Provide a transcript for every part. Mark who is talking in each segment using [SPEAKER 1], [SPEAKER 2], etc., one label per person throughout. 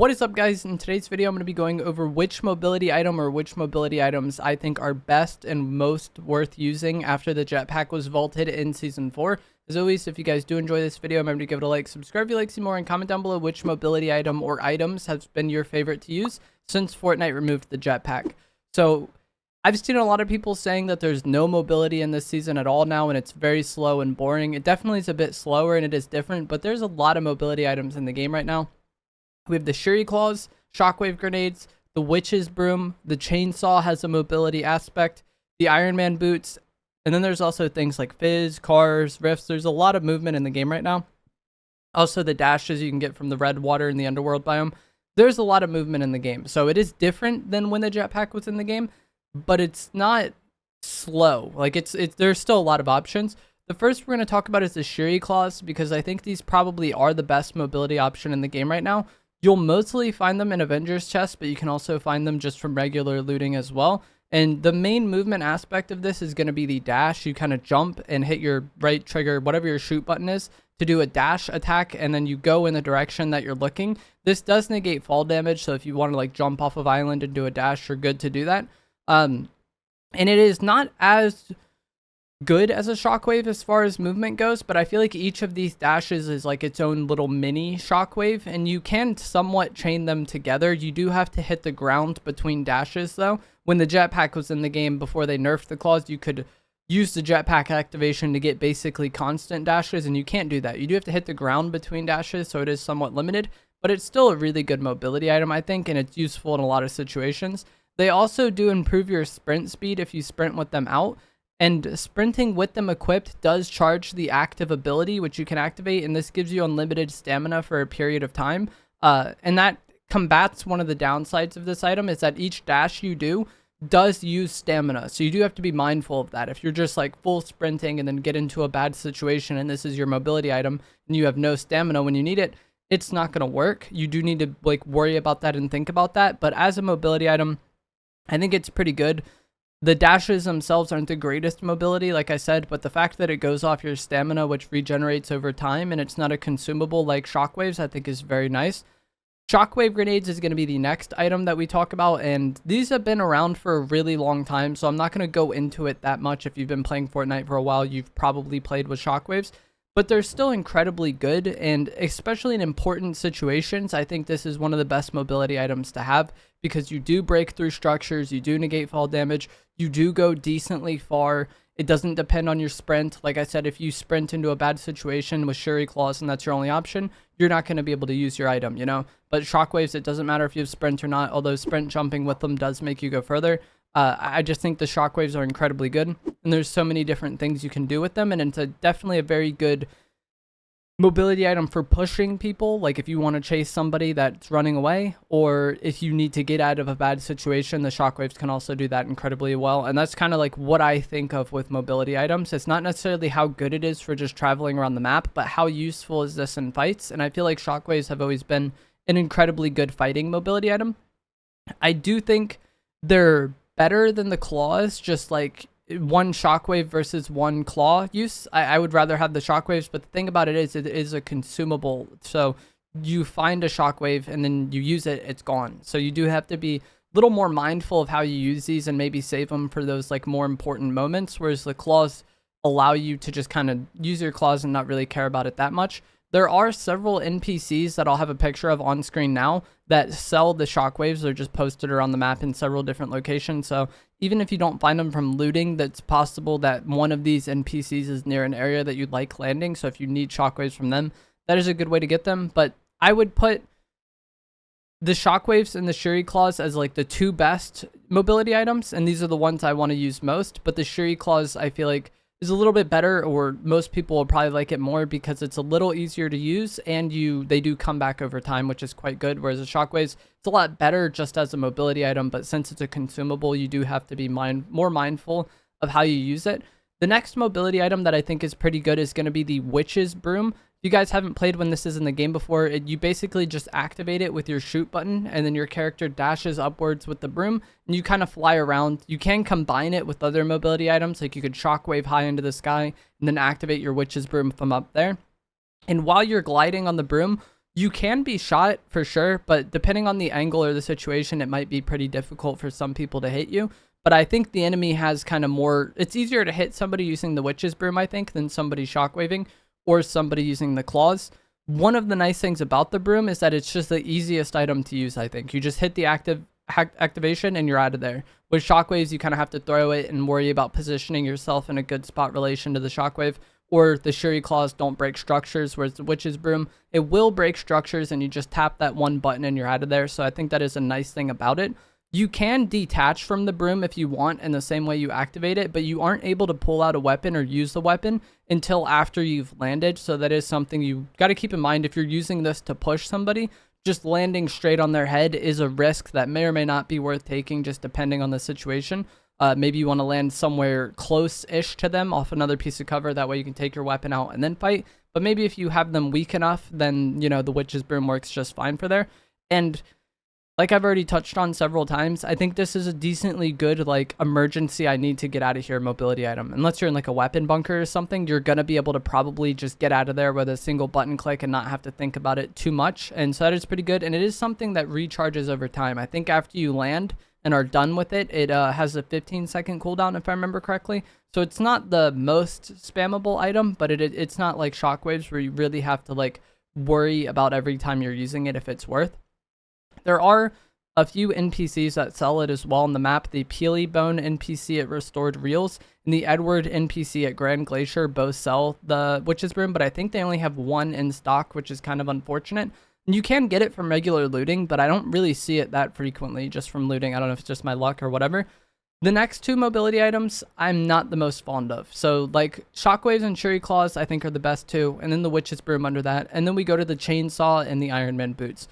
[SPEAKER 1] What is up, guys? In today's video I'm going to be going over which mobility item or which mobility items I think are best and most worth using after the jetpack was vaulted in season 4. As always, if you guys do enjoy this video, remember to give it a like, subscribe if you like to see more, and comment down below which mobility item or items has been your favorite to use since Fortnite removed the jetpack. So I've seen a lot of people saying that there's no mobility in this season at all now, and it's very slow and boring. It definitely is a bit slower and it is different, but there's a lot of mobility items in the game right now. We have the Shuri Claws, Shockwave Grenades, the Witches Broom, the Chainsaw has a mobility aspect, the Iron Man Boots, and then there's also things like Fizz, Cars, Rifts. There's a lot of movement in the game right now. Also the dashes you can get from the red water in the underworld biome. There's a lot of movement in the game. So it is different than when the jetpack was in the game, but it's not slow. Like there's still a lot of options. The first we're going to talk about is the Shuri Claws, because I think these probably are the best mobility option in the game right now. You'll mostly find them in Avengers chests, but you can also find them just from regular looting as well. And the main movement aspect of this is going to be the dash. You kind of jump and hit your right trigger, whatever your shoot button is, to do a dash attack, and then you go in the direction that you're looking. This does negate fall damage, so if you want to like jump off of island and do a dash, you're good to do that. And it is not as good as a shockwave as far as movement goes, but I feel like each of these dashes is like its own little mini shockwave, and you can somewhat chain them together. You do have to hit the ground between dashes though. When the jetpack was in the game before they nerfed the claws, you could use the jetpack activation to get basically constant dashes, and you can't do that. You do have to hit the ground between dashes, so it is somewhat limited, but it's still a really good mobility item, I think, and it's useful in a lot of situations. They also do improve your sprint speed if you sprint with them out. And sprinting with them equipped does charge the active ability, which you can activate, and this gives you unlimited stamina for a period of time. And that combats one of the downsides of this item, is that each dash you do does use stamina. So you do have to be mindful of that. If you're just like full sprinting and then get into a bad situation and this is your mobility item and you have no stamina when you need it, it's not going to work. You do need to like worry about that and think about that. But as a mobility item, I think it's pretty good. The dashes themselves aren't the greatest mobility, like I said, but the fact that it goes off your stamina, which regenerates over time, and it's not a consumable like Shockwaves, I think is very nice. Shockwave Grenades is going to be the next item that we talk about, and these have been around for a really long time, so I'm not going to go into it that much. If you've been playing Fortnite for a while, you've probably played with Shockwaves, but they're still incredibly good, and especially in important situations, I think this is one of the best mobility items to have, because you do break through structures, you do negate fall damage, you do go decently far. It doesn't depend on your sprint. Like I said, if you sprint into a bad situation with Shuri Claws and that's your only option, you're not going to be able to use your item, you know? But Shockwaves, it doesn't matter if you have sprint or not, although sprint jumping with them does make you go further. I just think the Shockwaves are incredibly good, and there's so many different things you can do with them, and it's definitely a very good mobility item for pushing people, like if you want to chase somebody that's running away, or if you need to get out of a bad situation, the Shockwaves can also do that incredibly well. And that's kind of like what I think of with mobility items. It's not necessarily how good it is for just traveling around the map, but how useful is this in fights. And I feel like Shockwaves have always been an incredibly good fighting mobility item. I do think they're better than the claws, just like one shockwave versus one claw use. I would rather have the shockwaves, but the thing about it is a consumable. So you find a shockwave and then you use it, it's gone. So you do have to be a little more mindful of how you use these and maybe save them for those like more important moments, whereas the claws allow you to just kind of use your claws and not really care about it that much. There are several NPCs that I'll have a picture of on screen now that sell the shockwaves. They're just posted around the map in several different locations. So even if you don't find them from looting, that's possible that one of these NPCs is near an area that you'd like landing. So if you need shockwaves from them, that is a good way to get them. But I would put the shockwaves and the Shuri Claws as like the two best mobility items, and these are the ones I want to use most. But the Shuri Claws, I feel like, is a little bit better, or most people will probably like it more because it's a little easier to use, and they do come back over time, which is quite good. Whereas the Shockwaves, it's a lot better just as a mobility item, but since it's a consumable, you do have to be more mindful of how you use it. The next mobility item that I think is pretty good is going to be the Witches Broom. If you guys haven't played when this is in the game before, you basically just activate it with your shoot button, and then your character dashes upwards with the broom, and you kind of fly around. You can combine it with other mobility items, like you could shockwave high into the sky, and then activate your Witch's Broom from up there. And while you're gliding on the broom, You can be shot for sure, but depending on the angle or the situation, it might be pretty difficult for some people to hit you. But I think the enemy has kind of more, it's easier to hit somebody using the Witches Broom, I think, than somebody shockwaving or somebody using the claws. One of the nice things about the broom is that it's just the easiest item to use, I think. You just hit the activation and you're out of there. With shockwaves, you kind of have to throw it and worry about positioning yourself in a good spot relation to the shockwave. Or the Shuri Claws don't break structures, whereas the Witch's Broom, it will break structures and you just tap that one button and you're out of there. So I think that is a nice thing about it. You can detach from the broom if you want in the same way you activate it, but you aren't able to pull out a weapon or use the weapon until after you've landed. So that is something you got to keep in mind if you're using this to push somebody. Just landing straight on their head is a risk that may or may not be worth taking, just depending on the situation. Maybe you want to land somewhere close-ish to them off another piece of cover. That way you can take your weapon out and then fight. But maybe if you have them weak enough, then, you know, the Witch's Broom works just fine for there. And like I've already touched on several times, I think this is a decently good, like, emergency I need to get out of here mobility item. Unless you're in, like, a weapon bunker or something, you're going to be able to probably just get out of there with a single button click and not have to think about it too much. And so that is pretty good. And it is something that recharges over time. I think after you land and are done with it, it has a 15-second cooldown, if I remember correctly. So it's not the most spammable item, but it's not like shockwaves where you really have to, like, worry about every time you're using it if it's worth. There are a few NPCs that sell it as well on the map. The Peely Bone NPC at Restored Reels and the Edward NPC at Grand Glacier both sell the Witch's Broom, but I think they only have one in stock, which is kind of unfortunate. You can get it from regular looting, but I don't really see it that frequently just from looting. I don't know if it's just my luck or whatever. The next two mobility items, I'm not the most fond of. So, like, Shockwaves and Shuri Claws, I think, are the best two, and then the Witch's Broom under that. And then we go to the Chainsaw and the Iron Man Boots.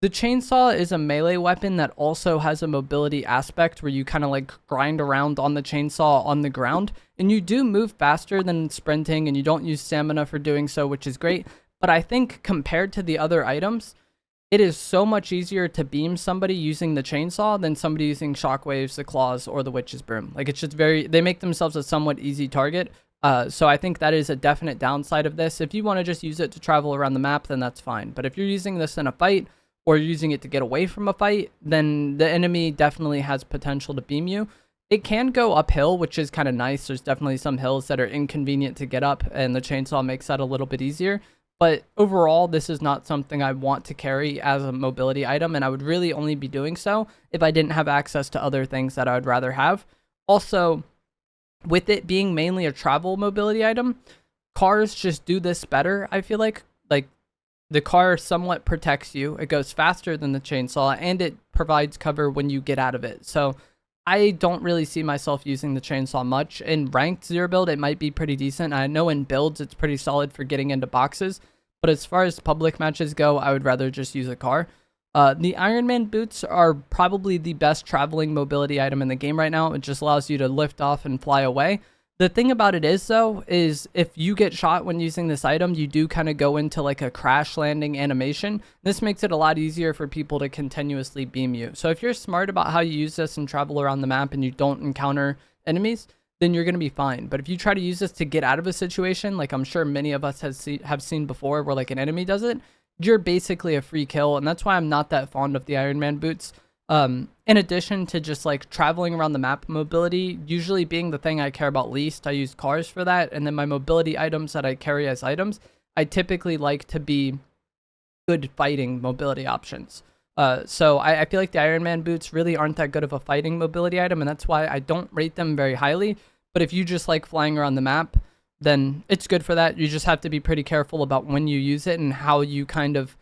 [SPEAKER 1] The Chainsaw is a melee weapon that also has a mobility aspect where you kind of, like, grind around on the chainsaw on the ground. And you do move faster than sprinting, and you don't use stamina for doing so, which is great. But I think compared to the other items, it is so much easier to beam somebody using the chainsaw than somebody using shockwaves, the claws, or the Witch's Broom. Like, it's just they make themselves a somewhat easy target. So I think that is a definite downside of this. If you want to just use it to travel around the map, then that's fine. But if you're using this in a fight or using it to get away from a fight, then the enemy definitely has potential to beam you. It can go uphill, which is kind of nice. There's definitely some hills that are inconvenient to get up, and the chainsaw makes that a little bit easier. But overall, this is not something I want to carry as a mobility item, and I would really only be doing so if I didn't have access to other things that I would rather have. Also, with it being mainly a travel mobility item, cars just do this better, I feel like. Like, the car somewhat protects you. It goes faster than the chainsaw, and it provides cover when you get out of it. So I don't really see myself using the chainsaw much. In ranked zero build, it might be pretty decent. I know in builds, it's pretty solid for getting into boxes. But as far as public matches go, I would rather just use a car. The Iron Man boots are probably the best traveling mobility item in the game right now. It just allows you to lift off and fly away. The thing about it is, though, is if you get shot when using this item, you do kind of go into like a crash landing animation. This makes it a lot easier for people to continuously beam you. So if you're smart about how you use this and travel around the map and you don't encounter enemies, then you're going to be fine. But if you try to use this to get out of a situation, like I'm sure many of us have seen before where like an enemy does it, you're basically a free kill. And that's why I'm not that fond of the Iron Man boots. In addition to just like traveling around the map mobility, usually being the thing I care about least, I use cars for that. And then my mobility items that I carry as items, I typically like to be good fighting mobility options. So I feel like the Iron Man boots really aren't that good of a fighting mobility item, and that's why I don't rate them very highly. But if you just like flying around the map, then it's good for that. You just have to be pretty careful about when you use it and how you kind of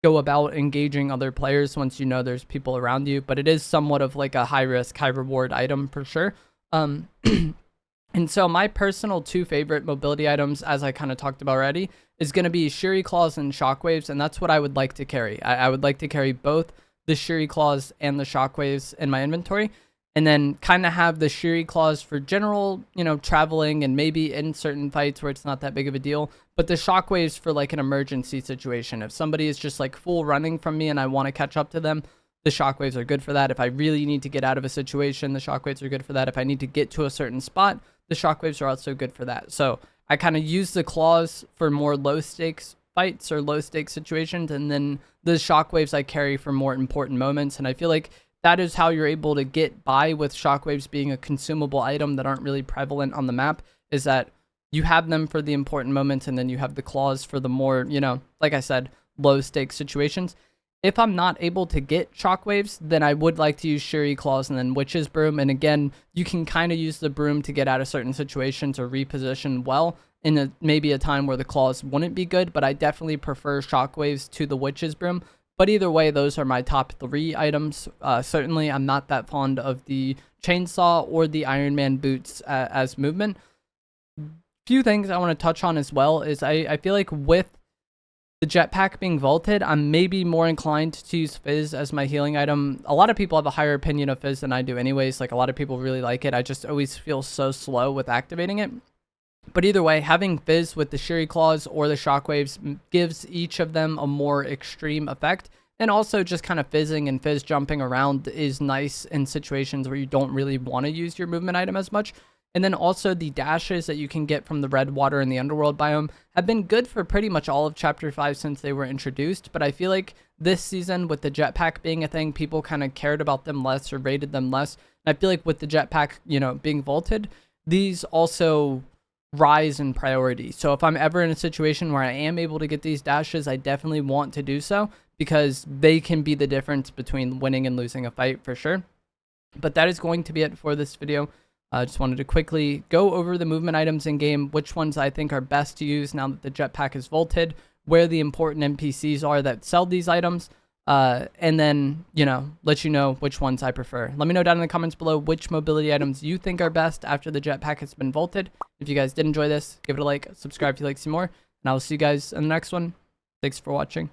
[SPEAKER 1] go about engaging other players once you know there's people around you. But it is somewhat of like a high risk, high reward item for sure. And so my personal two favorite mobility items, as I kind of talked about already, is going to be Shuri Claws and Shockwaves, and that's what I would like to carry. I would like to carry both the Shuri Claws and the Shockwaves in my inventory, and then kind of have the Shuri Claws for general, you know, traveling and maybe in certain fights where it's not that big of a deal, but the Shockwaves for like an emergency situation. If somebody is just like full running from me and I want to catch up to them, the Shockwaves are good for that. If I really need to get out of a situation, the Shockwaves are good for that. If I need to get to a certain spot, the Shockwaves are also good for that. So I kind of use the Claws for more low stakes fights or low stakes situations, and then the shockwaves I carry for more important moments. And I feel like that is how you're able to get by with shockwaves being a consumable item that aren't really prevalent on the map, is that you have them for the important moments, and then you have the claws for the more, you know, like I said, low stakes situations. If I'm not able to get shockwaves, then I would like to use Shuri Claws and then Witches Broom. And again, you can kind of use the broom to get out of certain situations or reposition well in maybe a time where the claws wouldn't be good, but I definitely prefer shockwaves to the Witches Broom. But either way, those are my top 3 items. Certainly, I'm not that fond of the chainsaw or the Iron Man boots as movement. Few things I want to touch on as well is I feel like with the jetpack being vaulted, I'm maybe more inclined to use Fizz as my healing item. A lot of people have a higher opinion of Fizz than I do anyways. Like, a lot of people really like it. I just always feel so slow with activating it. But either way, having Fizz with the Shuri Claws or the Shockwaves gives each of them a more extreme effect. And also just kind of fizzing and Fizz jumping around is nice in situations where you don't really want to use your movement item as much. And then also the dashes that you can get from the red water in the underworld biome have been good for pretty much all of chapter 5 since they were introduced. But I feel like this season, with the jetpack being a thing, people kind of cared about them less or rated them less. And I feel like with the jetpack, you know, being vaulted, these also rise in priority. So if I'm ever in a situation where I am able to get these dashes, I definitely want to do so, because they can be the difference between winning and losing a fight for sure. But that is going to be it for this video. I just wanted to quickly go over the movement items in game, which ones I think are best to use now that the jetpack is vaulted, where the important NPCs are that sell these items, and then, you know, let you know which ones I prefer. Let me know down in the comments below which mobility items you think are best after the jetpack has been vaulted. If you guys did enjoy this, give it a like, subscribe if you'd like to see more, and I will see you guys in the next one. Thanks for watching.